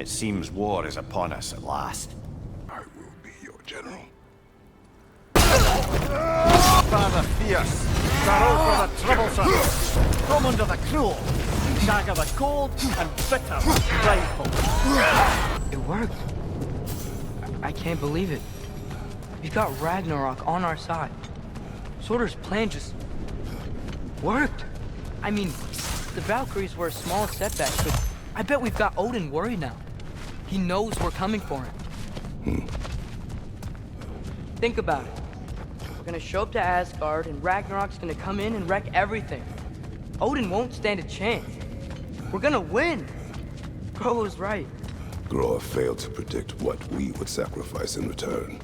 It seems war is upon us at last. I will be your general. Father fierce, Darrow for the troublesome, come under the cruel, Dagger the cold and bitter rifle. It worked. I can't believe it. We've got Ragnarok on our side. Sorter's plan just worked. I mean, the Valkyries were a small setback, but I bet we've got Odin worried now. He knows we're coming for him. Think about it. We're gonna show up to Asgard, and Ragnarok's gonna come in and wreck everything. Odin won't stand a chance. We're gonna win. Groa was right. Groa failed to predict what we would sacrifice in return.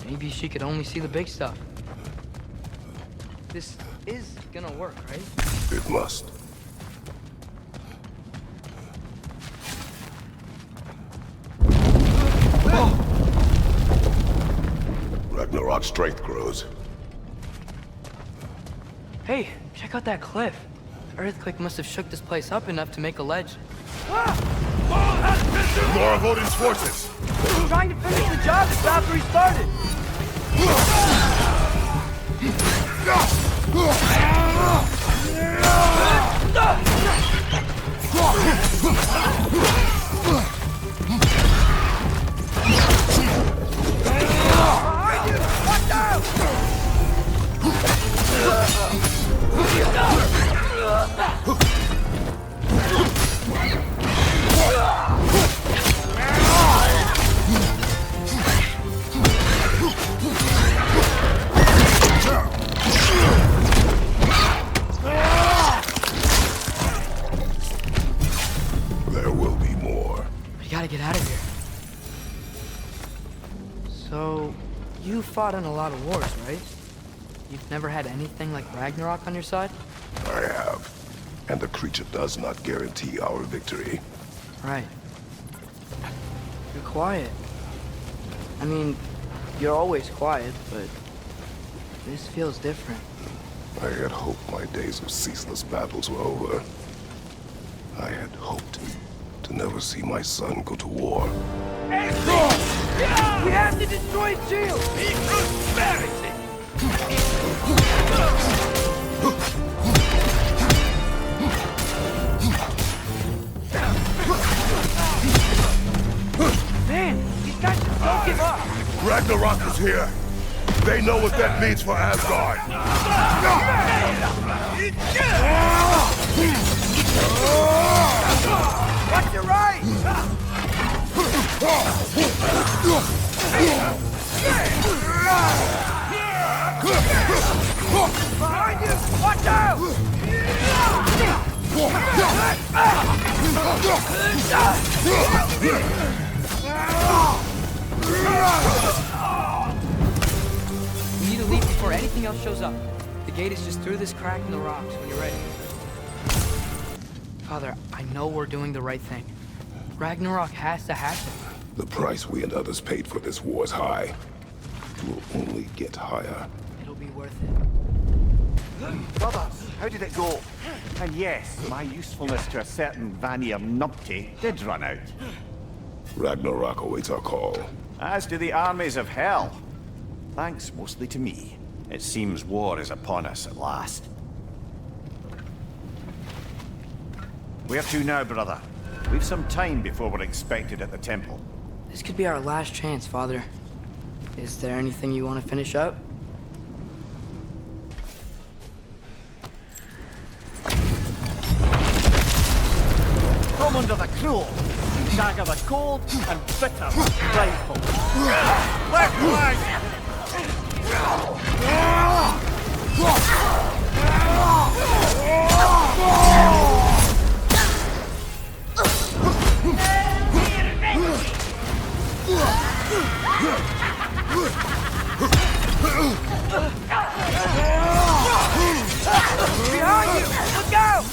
Maybe she could only see the big stuff. This is gonna work, right? It must. Ragnarok's strength grows. Hey, check out that cliff. The earthquake must have shook this place up enough to make a ledge. More of Odin's forces! We're trying to finish the job that Valkyrie started! There will be more. We gotta get out of here. So, you fought in a lot of wars, right? You've never had anything like Ragnarok on your side? I have. And the creature does not guarantee our victory. Right. You're quiet. I mean, you're always quiet, but this feels different. I had hoped my days of ceaseless battles were over. I had hoped to never see my son go to war. We have to destroy his shield! Man, these guys just don't give up! Ragnarok is here! They know what that means for Asgard! Watch your right! Behind you! Watch out! We need to leave before anything else shows up. The gate is just through this crack in the rocks when you're ready. Father, I know we're doing the right thing. Ragnarok has to happen. The price we and others paid for this war is high. It will only get higher. It'll be worth it. Brothers, how did it go? And yes, my usefulness to a certain Vanir numpty did run out. Ragnarok awaits our call. As do the armies of hell. Thanks mostly to me. It seems war is upon us at last. Where to now, brother? We've some time before we're expected at the temple. This could be our last chance, Father. Is there anything you want to finish up? Come under the cruel, Dagger the cold and bitter rifle. Left flank! Behind you! Look out!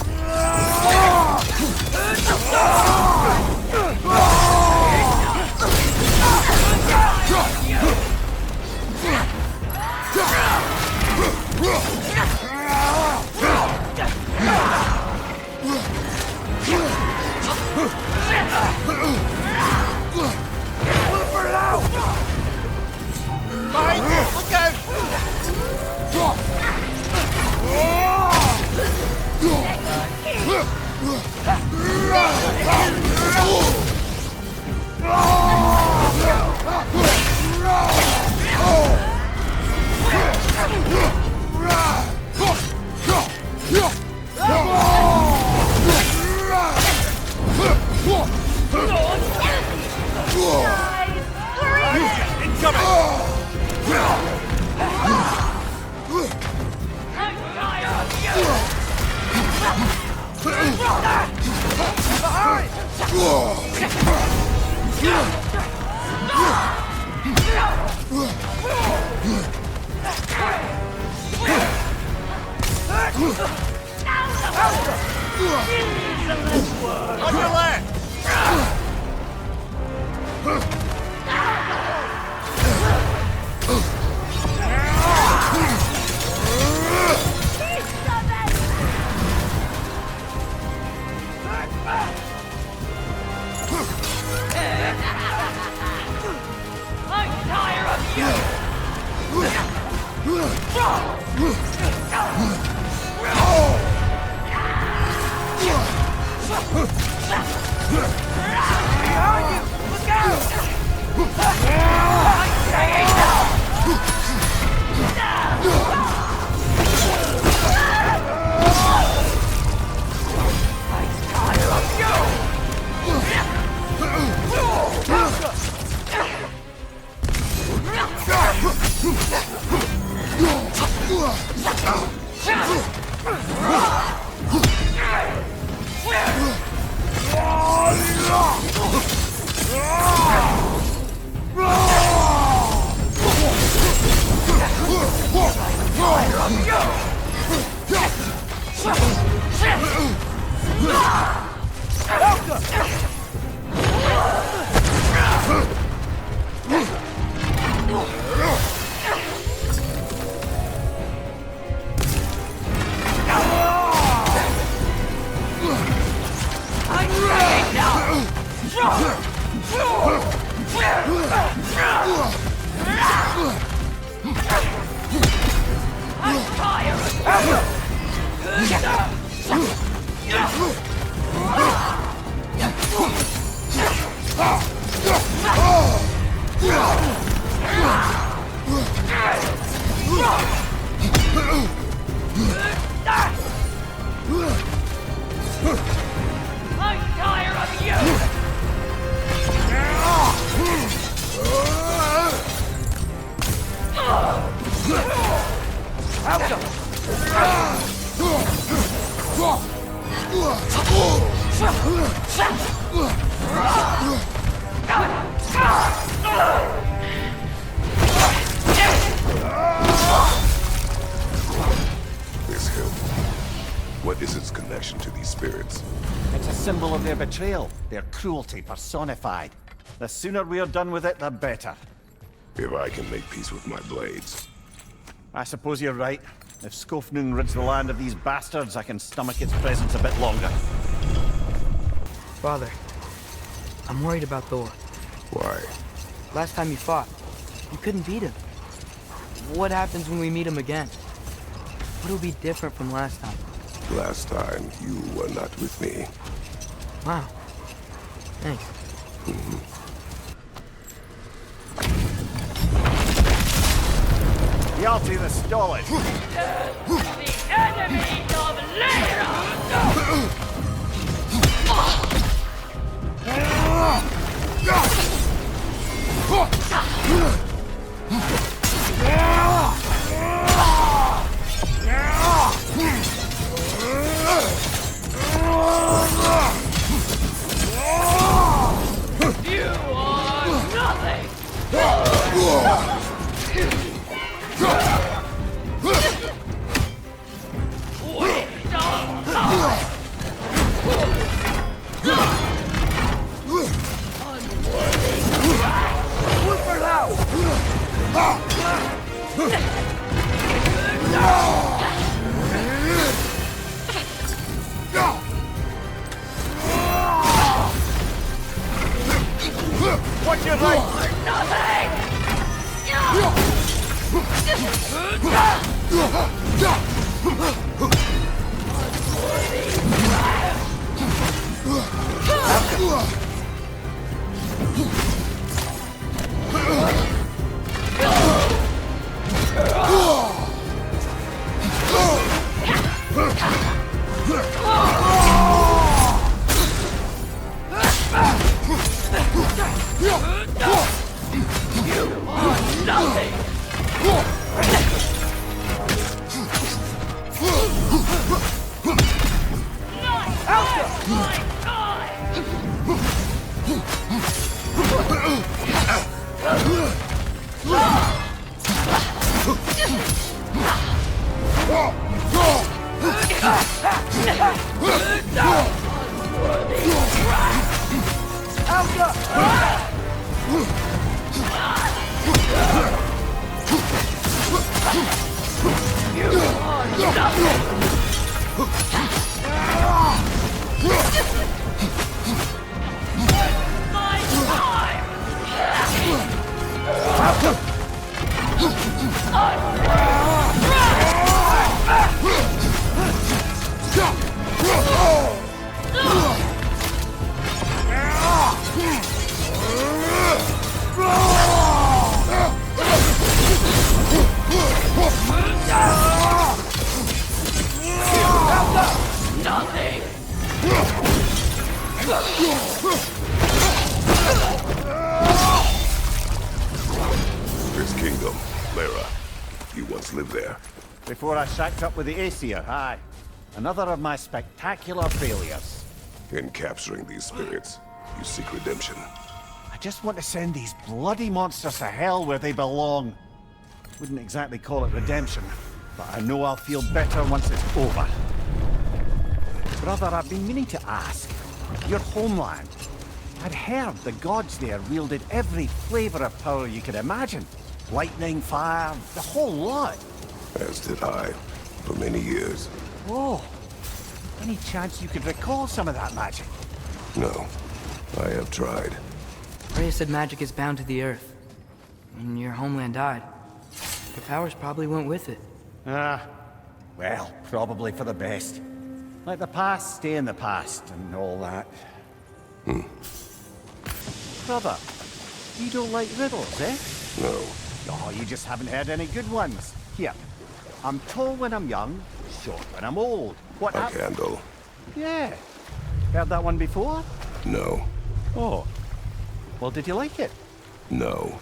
On your left! This hill. What is its connection to these spirits? It's a symbol of their betrayal, their cruelty personified. The sooner we're done with it, the better. If I can make peace with my blades. I suppose you're right. If Skofnung rids the land of these bastards, I can stomach its presence a bit longer. Father, I'm worried about Thor. Why? Last time you fought, you couldn't beat him. What happens when we meet him again? What'll be different from last time? Last time, you were not with me. Wow. Thanks. Hjalti the Stolid! The enemy of Lyra! You are nothing! Watch your right! Nothing! This kingdom, Lara. You once lived there. Before I shacked up with the Aesir, aye. Another of my spectacular failures. In capturing these spirits, you seek redemption. I just want to send these bloody monsters to hell where they belong. Wouldn't exactly call it redemption, but I know I'll feel better once it's over. Brother, I've been meaning to ask. Your homeland. I'd heard the gods there wielded every flavor of power you could imagine. Lightning, fire, the whole lot. As did I, for many years. Whoa. Any chance you could recall some of that magic? No, I have tried. Freya said magic is bound to the earth. When your homeland died, your powers probably went with it. Well, probably for the best. Let the past stay in the past and all that. Brother, you don't like riddles, eh? No. Oh, you just haven't heard any good ones. Here, I'm tall when I'm young, short when I'm old. What A candle. Yeah. Heard that one before? No. Oh. Well, did you like it? No.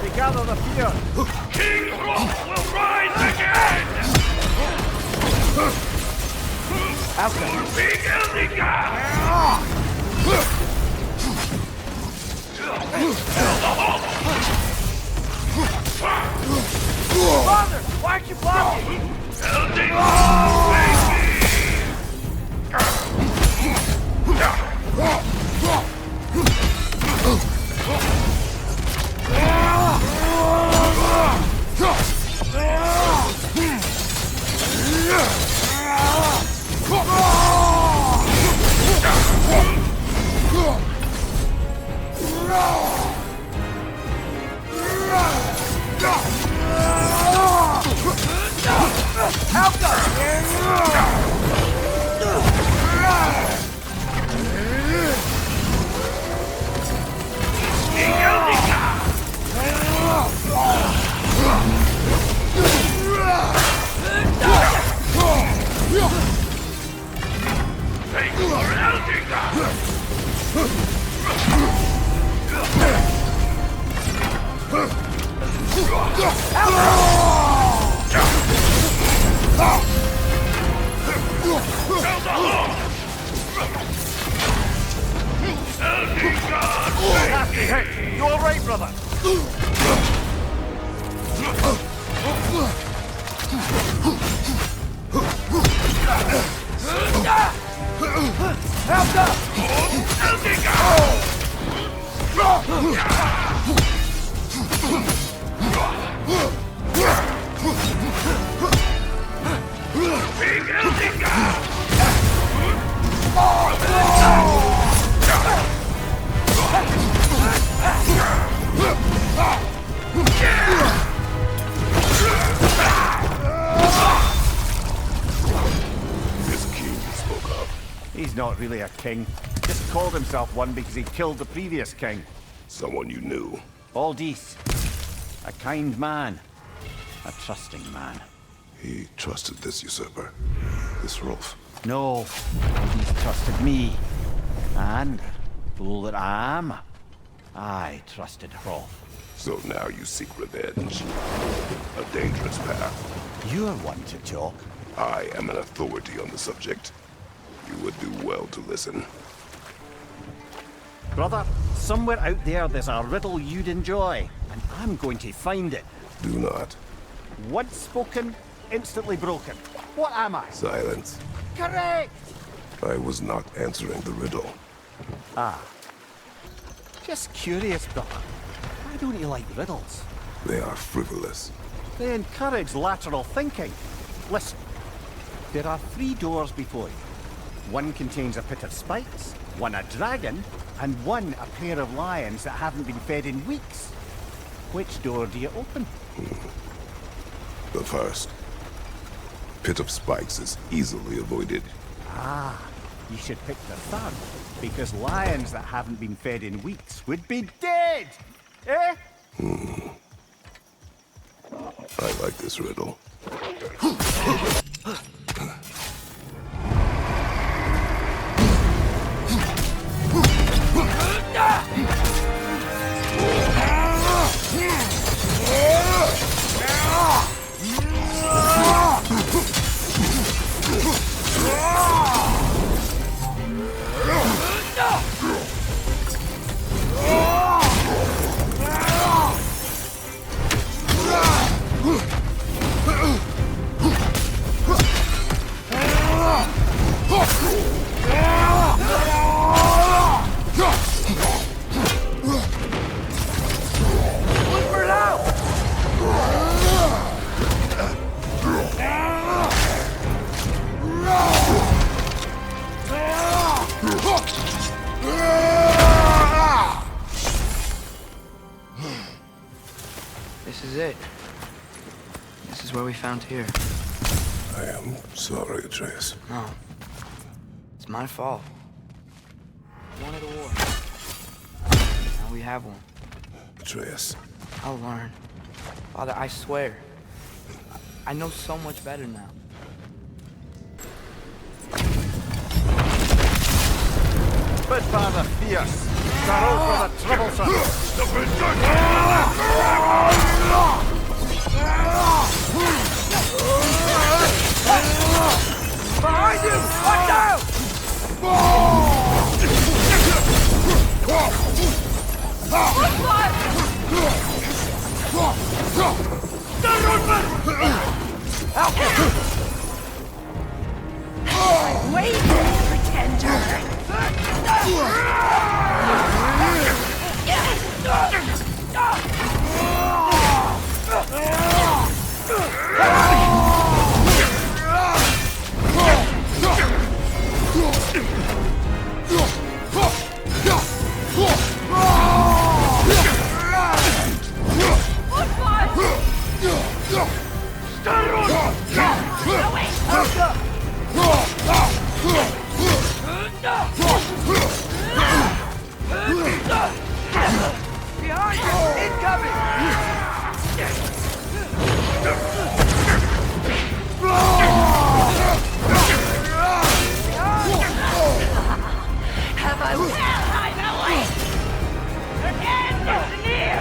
They gather the fear. King Rock will rise again! Big Father, why aren't you blocking? Hey, you all right, brother? This king you spoke of. He's not really a king. Just called himself one because he killed the previous king. Someone you knew. Aldis. A kind man. A trusting man. He trusted this usurper. This Rolf. No, Aldis trusted me. And, fool that I am, I trusted Hroth. So now you seek revenge. A dangerous path. You're one to talk. I am an authority on the subject. You would do well to listen. Brother, somewhere out there's a riddle you'd enjoy, and I'm going to find it. Do not. Once spoken, instantly broken. What am I? Silence. Correct! I was not answering the riddle. Just curious, brother. Why don't you like riddles? They are frivolous. They encourage lateral thinking. Listen, there are 3 doors before you. One contains a pit of spikes, one a dragon, and one a pair of lions that haven't been fed in weeks. Which door do you open? The first. Pit of spikes is easily avoided. You should pick the third, because lions that haven't been fed in weeks would be dead! Eh? I like this riddle. This is it. This is where we found here. I am sorry, Atreus. No. It's my fault. I wanted a war. Now we have one. Atreus. I'll learn. Father, I swear. I know so much better now. Spitfire fierce. Sorrow for the troublesome. The Berserker! Behind you! Watch out! Wait, pretender! Behind you! Incoming! Have I well, I'm awake! The end is near!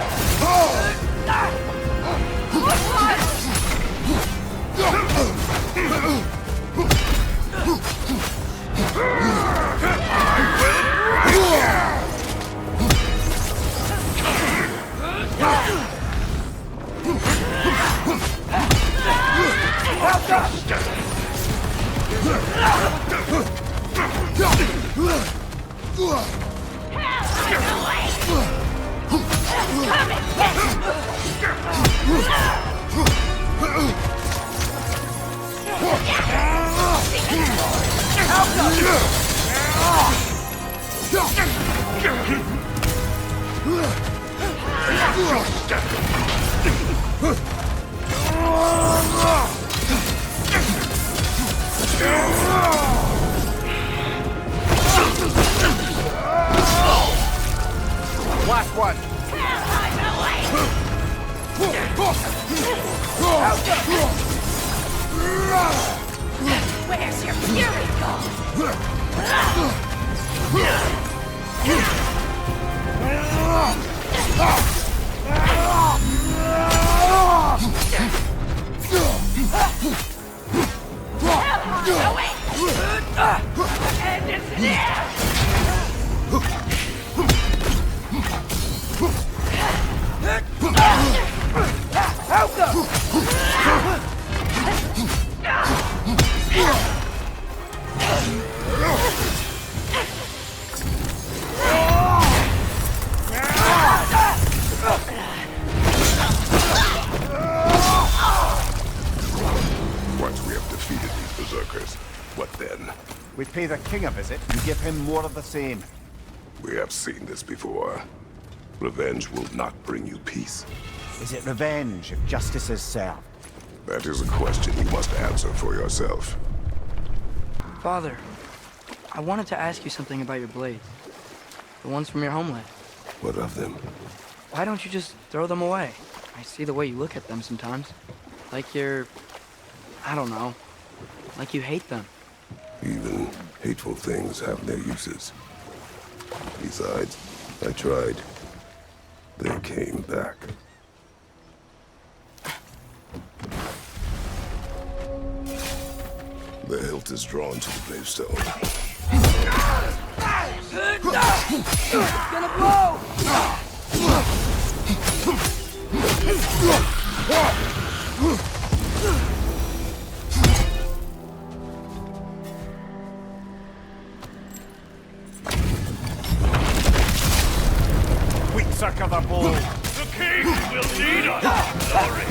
Last one. Where's your fury gone? pay the king a visit, you give him more of the same. We have seen this before. Revenge will not bring you peace. Is it revenge if justice is served? That is a question you must answer for yourself. Father, I wanted to ask you something about your blades. The ones from your homeland. What of them? Why don't you just throw them away? I see the way you look at them sometimes. Like you're... I don't know. Like you hate them. Even hateful things have their uses. Besides, I tried. They came back. The hilt is drawn to the gravestone. It's gonna blow! Quick, sucker the bowl. The king will lead us! Sorry!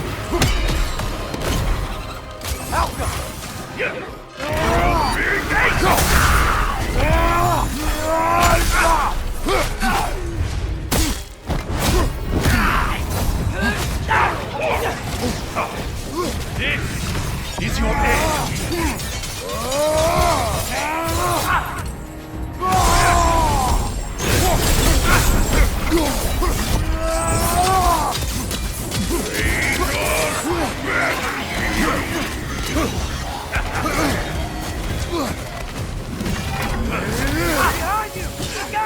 This is your end! Behind you! Go!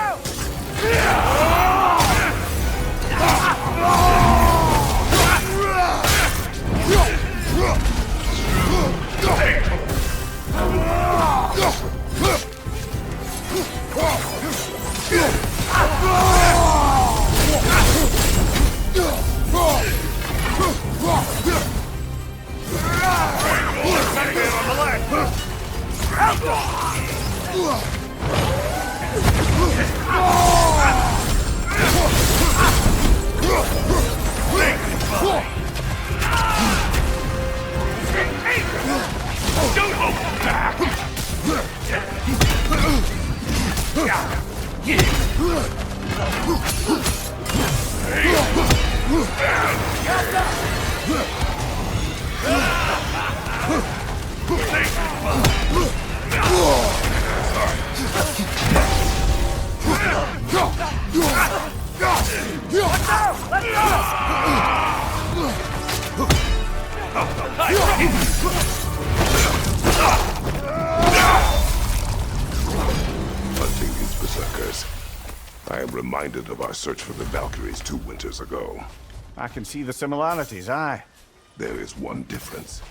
Don't hold back! Hunting these berserkers, I am reminded of our search for the Valkyries 2 winters ago. I can see the similarities, aye. There is one difference.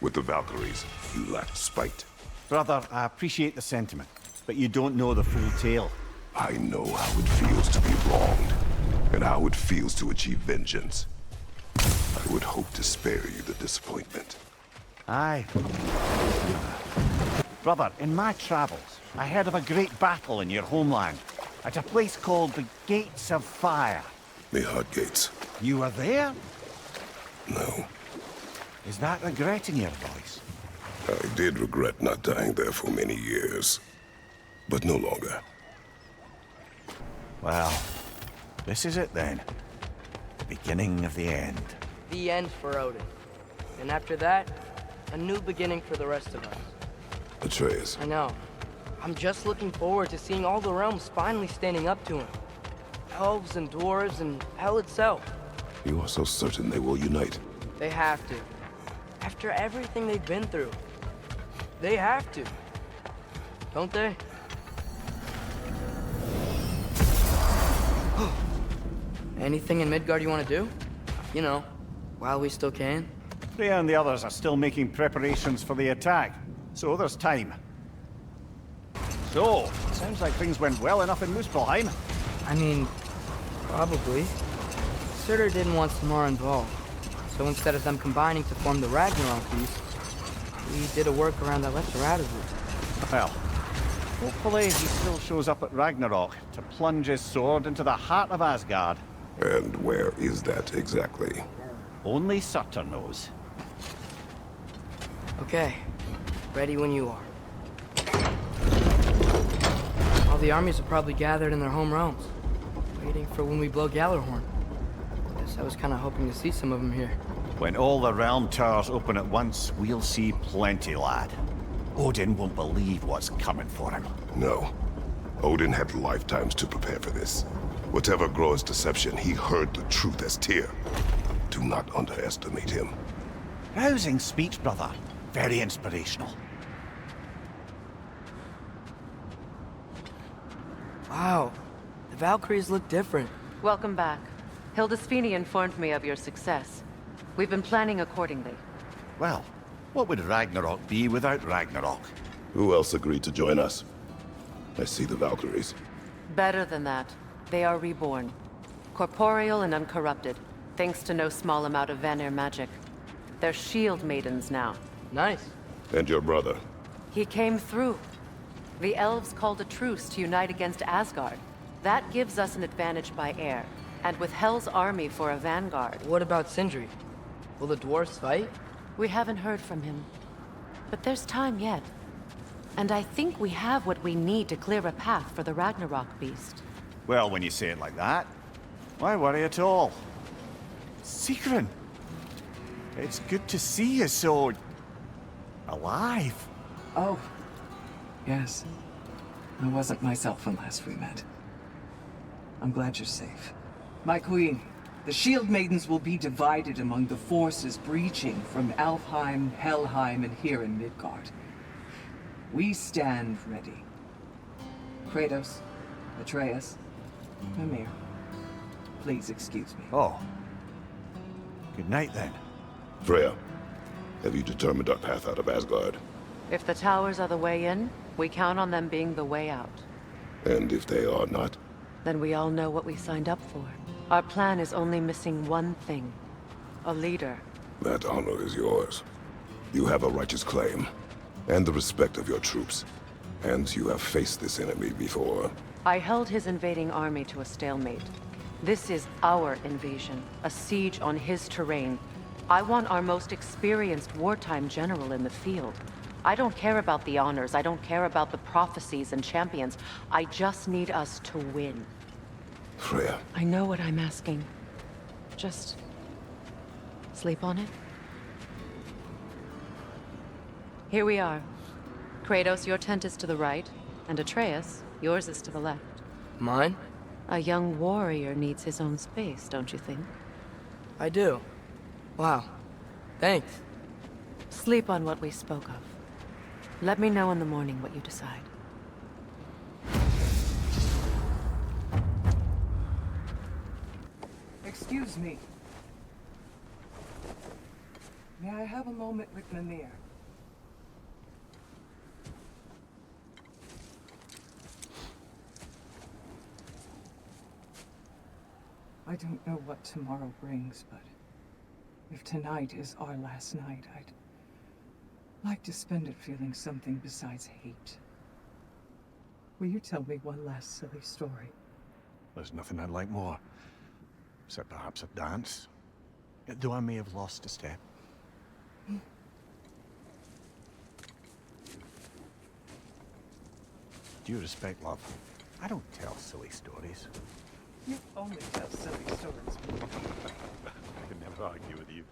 With the Valkyries, you lacked spite. Brother, I appreciate the sentiment, but you don't know the full tale. I know how it feels to be wronged, and how it feels to achieve vengeance. I would hope to spare you the disappointment. Aye. Brother, in my travels, I heard of a great battle in your homeland, at a place called the Gates of Fire. The Hot Gates. You were there? No. Is that regret in your voice? I did regret not dying there for many years, but no longer. Well, this is it then. The beginning of the end. The end for Odin. And after that, a new beginning for the rest of us. Atreus, I know. I'm just looking forward to seeing all the realms finally standing up to him. Elves and dwarves and hell itself. you are so certain they will unite. They have to. After everything they've been through. They have to. Don't they? Anything in Midgard you want to do? You know, while we still can. Freya and the others are still making preparations for the attack, so there's time. So, sounds like things went well enough in Muspelheim. I mean, probably. Surtur didn't want Samara involved. So instead of them combining to form the Ragnarok beast, we did a workaround that left her out of it. Well, hopefully he still shows up at Ragnarok to plunge his sword into the heart of Asgard. And where is that exactly? Only Surtur knows. Okay. Ready when you are. All the armies are probably gathered in their home realms, waiting for when we blow Gallarhorn. Guess I was kind of hoping to see some of them here. When all the realm towers open at once, we'll see plenty, lad. Odin won't believe what's coming for him. No. Odin had lifetimes to prepare for this. Whatever Groa's deception, he heard the truth as Tyr. Do not underestimate him. Rousing speech, brother. Very inspirational. Wow, the Valkyries look different. Welcome back. Hildisfini informed me of your success. We've been planning accordingly. Well, what would Ragnarok be without Ragnarok? Who else agreed to join us? I see the Valkyries. Better than that. They are reborn. Corporeal and uncorrupted, thanks to no small amount of Vanir magic. They're shield maidens now. Nice. And your brother. He came through. The elves called a truce to unite against Asgard. That gives us an advantage by air. And with Hel's army for a vanguard. What about Sindri? Will the dwarves fight? We haven't heard from him. But there's time yet. And I think we have what we need to clear a path for the Ragnarok beast. Well, when you say it like that, why worry at all? Sigrun! It's good to see you so... alive. Oh, yes. I wasn't myself when last we met. I'm glad you're safe. My queen, the Shield Maidens will be divided among the forces breaching from Alfheim, Helheim, and here in Midgard. We stand ready. Kratos, Atreus, Mimir, please excuse me. Oh. Good night, then. Freya, have you determined our path out of Asgard? If the towers are the way in, we count on them being the way out. And if they are not? Then we all know what we signed up for. Our plan is only missing one thing. A leader. That honor is yours. You have a righteous claim, and the respect of your troops. And you have faced this enemy before. I held his invading army to a stalemate. This is our invasion, a siege on his terrain. I want our most experienced wartime general in the field. I don't care about the honors, I don't care about the prophecies and champions. I just need us to win. Freya. I know what I'm asking. Just... sleep on it? Here we are. Kratos, your tent is to the right, and Atreus, yours is to the left. Mine? A young warrior needs his own space, don't you think? I do. Wow. Thanks. Sleep on what we spoke of. Let me know in the morning what you decide. Excuse me. May I have a moment with Mimir? I don't know what tomorrow brings, but if tonight is our last night, I'd like to spend it feeling something besides hate. Will you tell me one last silly story? There's nothing I'd like more. Except perhaps a dance. Though I may have lost a step. Due respect, love. I don't tell silly stories. You only tell silly stories. I could never argue with you.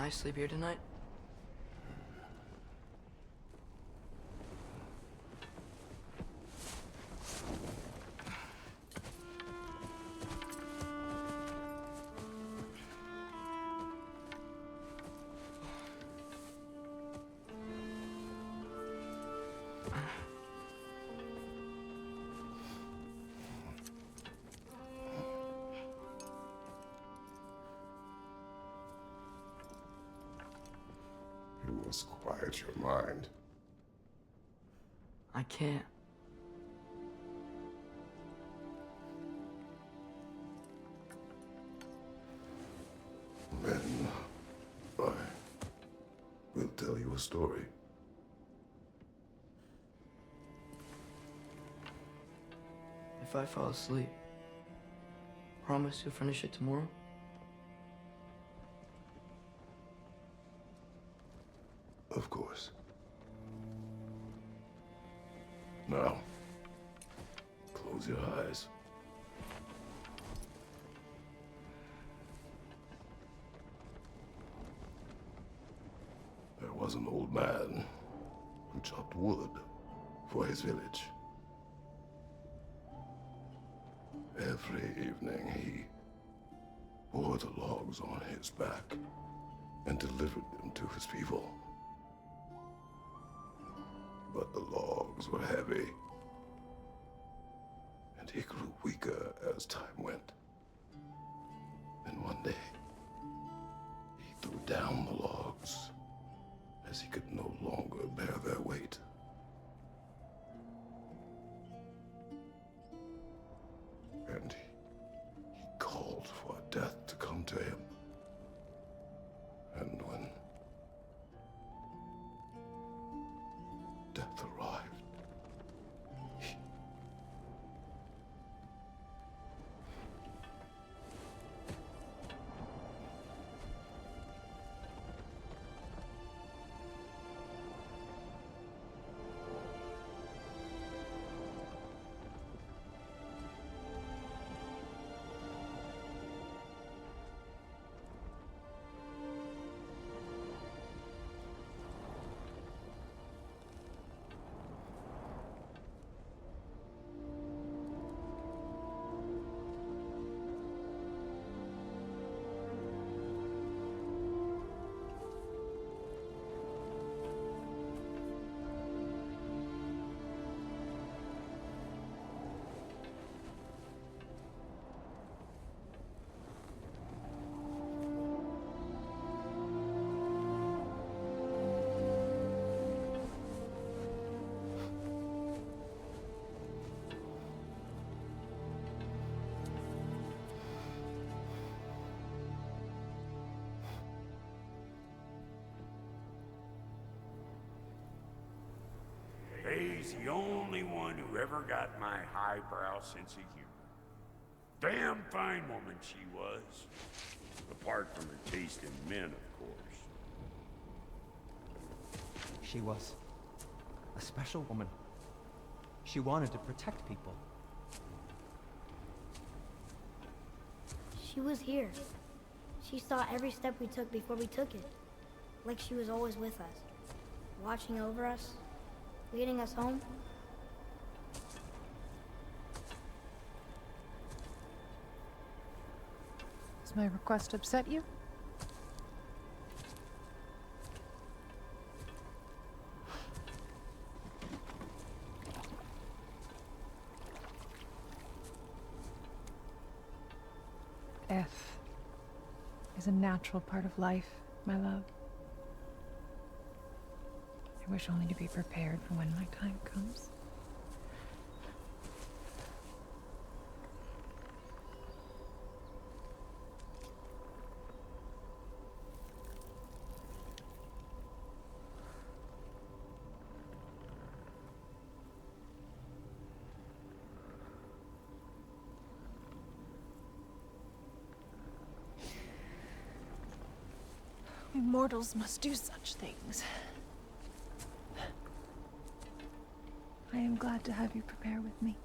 I sleep here tonight? You must quiet your mind. I can't. Then I will tell you a story. If I fall asleep, promise you'll finish it tomorrow? Of course. Now, close your eyes. There was an old man who chopped wood for his village. Every evening he bore the logs on his back and delivered them to his people. But the logs were heavy, and he grew weaker as time went. And one day, he threw down the logs as he could no longer bear their weight. And he called for death to come to him. And when death arrived, He's the only one who ever got my highbrow sense of humor. Damn fine woman she was. Apart from her taste in men, of course. She was a special woman. She wanted to protect people. She was here. She saw every step we took before we took it. Like she was always with us. Watching over us. Leading us home. Does my request upset you? Death is a natural part of life, my love. I wish only to be prepared for when my time comes. We mortals must do such things. I am glad to have you prepare with me.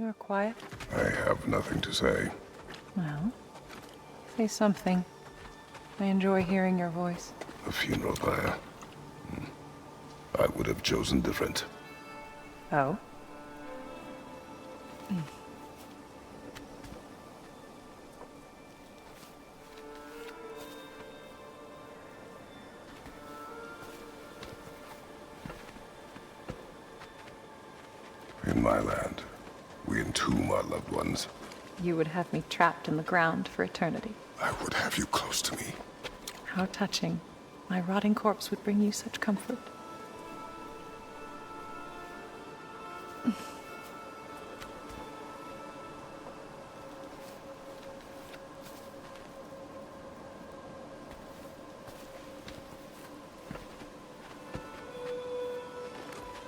You're quiet. I have nothing to say. Well, say something. I enjoy hearing your voice. A funeral pyre. I would have chosen different. Oh? In my land, we entomb our loved ones. You would have me trapped in the ground for eternity. I would have you close to me. How touching. My rotting corpse would bring you such comfort.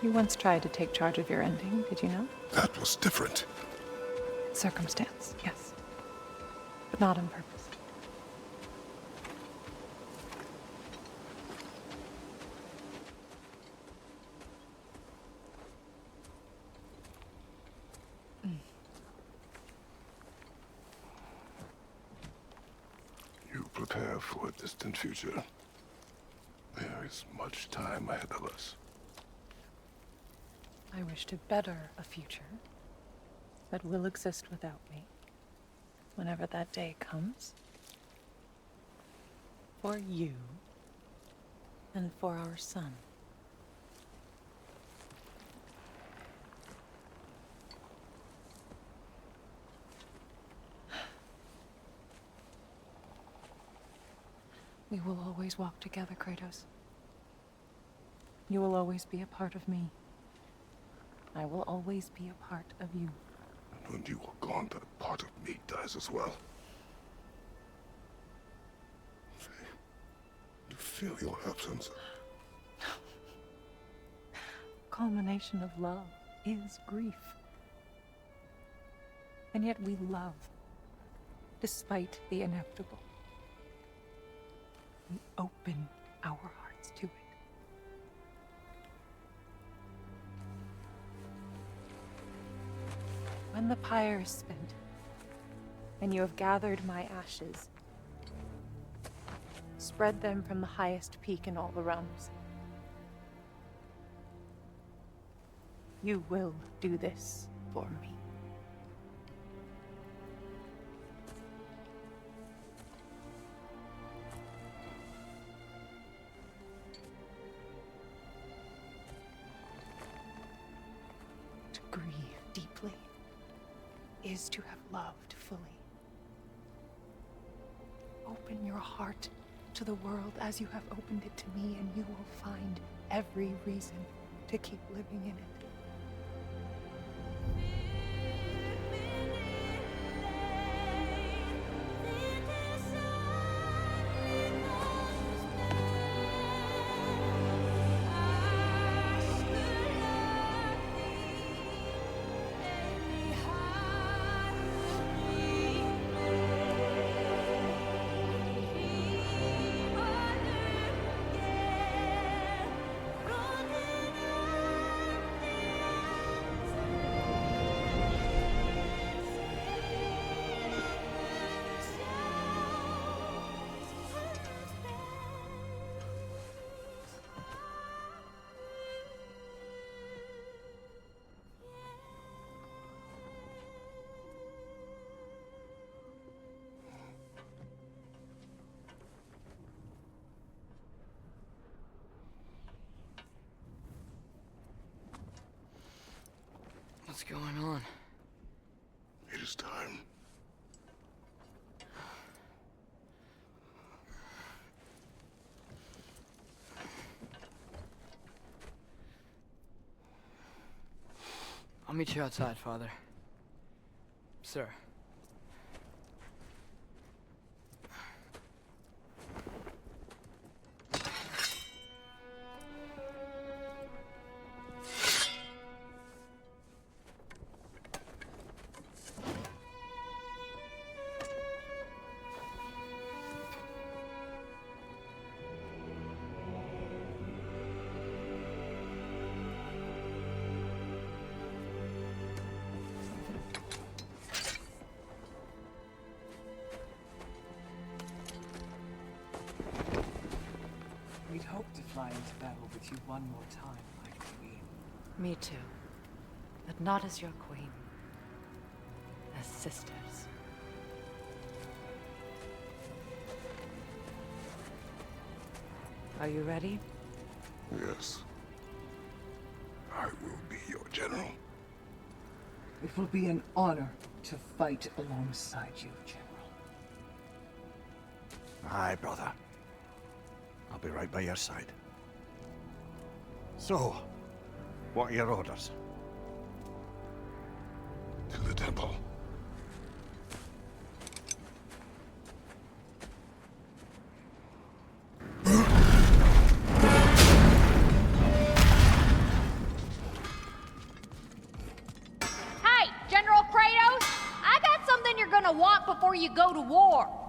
You once tried to take charge of your ending, did you know? That was different. Circumstance, yes. But not on purpose. You prepare for a distant future. There is much time ahead of us. I wish to better a future that will exist without me, whenever that day comes. For you, and for our son. We will always walk together, Kratos. You will always be a part of me. I will always be a part of you. And when you are gone, that part of me dies as well. You feel your absence. Culmination of love is grief. And yet we love, despite the inevitable. We open our hearts to it. When the pyre is spent, and you have gathered my ashes, spread them from the highest peak in all the realms. You will do this for me. To grieve deeply is to have loved fully. Open your heart to the world as you have opened it to me, and you will find every reason to keep living in it. What's going on? It is time. I'll meet you outside, Father. Sir. fly into battle with you one more time, my queen. Me too. But not as your queen. As sisters. Are you ready? Yes. I will be your general. It will be an honor to fight alongside you, General. Aye, brother. I'll be right by your side. So, what are your orders? To the temple. Hey, General Kratos! I got something you're gonna want before you go to war.